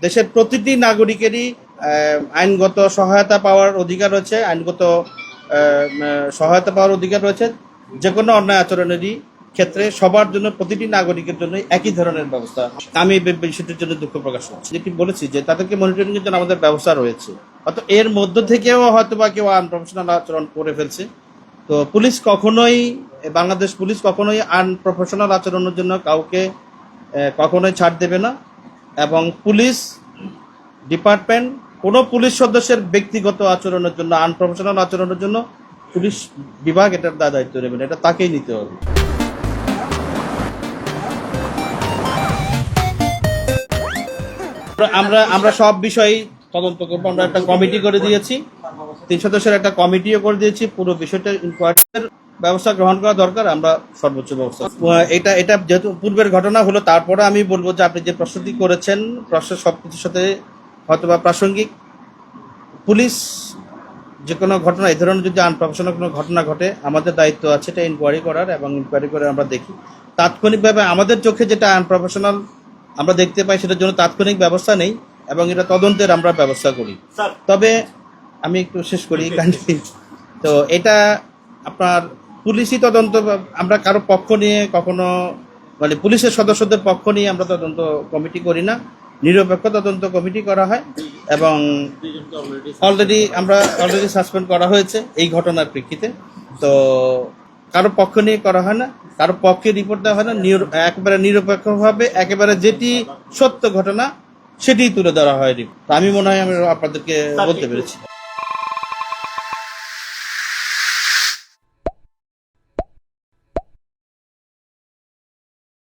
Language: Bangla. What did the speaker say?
দেশের প্রতিটি নাগরিকেরই আইনগত সহায়তা পাওয়ার অধিকার রয়েছে, সহায়তা পাওয়ার অধিকার রয়েছে। যে কোনো অন্যায় আচরণেরই ক্ষেত্রে সবার জন্য, প্রতিটি নাগরিকের জন্য একই ধরনের ব্যবস্থা। আমি এই বিষয়টির জন্য দুঃখ প্রকাশ করছি। যেটি বলেছি যে তাদেরকে মনিটরিং এর জন্য আমাদের ব্যবস্থা রয়েছে, হয়তো এর মধ্য থেকেও হয়তো বা কেউ আনপ্রফেশনাল আচরণ করে ফেলছে। তো পুলিশ কখনোই, বাংলাদেশ পুলিশ কখনোই আনপ্রফেশনাল আচরণের জন্য কাউকে কখনোই ছাড় দেবে না। এবং পুলিশ ডিপার্টমেন্ট কোনো পুলিশ সদস্যের ব্যক্তিগত আচরণের জন্য, আনপ্রফেশনাল আচরণের জন্য পুলিশ বিভাগ এটার দায়িত্ব নেবে না, এটা তাকেই নিতে হবে। আমরা সব বিষয়ে তদন্ত করবো। আমরা একটা কমিটি করে দিয়েছি, 3 সদস্যের একটা কমিটিও করে দিয়েছি। পুরো বিষয়টা ইনকোয়ারির ব্যবস্থা গ্রহণ করা দরকার, আমরা সর্বোচ্চ ব্যবস্থা। এটা যেহেতু পূর্বের ঘটনা হলো, তারপরে আমি বলবো যে আপনি যে প্রশ্নটি করেছেন, প্রশ্নের সবকিছুর সাথে হয়তোবা প্রাসঙ্গিক। পুলিশ যে কোনো ঘটনা, এই ধরনের যদি আনপ্রফেশনাল কোনো ঘটনা ঘটে, আমাদের দায়িত্ব আছে এটা ইনকোয়ারি করার, এবং ইনকোয়ারি করে আমরা দেখি তাৎক্ষণিকভাবে আমাদের চোখে যেটা আনপ্রফেশনাল আমরা দেখতে পাই সেটার জন্য তাৎক্ষণিক ব্যবস্থা নেই, এবং এটা তদন্তের আমরা ব্যবস্থা করি। তবে আমি একটু শেষ করি কাহিনী। তো এটা আপনার পুলিশি তদন্ত, আমরা কারো পক্ষ নিয়ে কখনো, মানে পুলিশের সদস্যদের পক্ষ নিয়ে আমরা তদন্ত কমিটি করি না, নিরপেক্ষ তদন্ত কমিটি করা হয়। এবং অলরেডি সাসপেন্ড করা হয়েছে এই ঘটনার প্রেক্ষিতে। তো কারো পক্ষ নিয়ে করা হয় না, কারো পক্ষে রিপোর্ট দেওয়া হয় না, একেবারে নিরপেক্ষভাবে একেবারে যেটি সত্য ঘটনা সেটি তুলে ধরা হয়। আমি মনে হয় আমি আপনাদেরকে বলতে পেরেছি।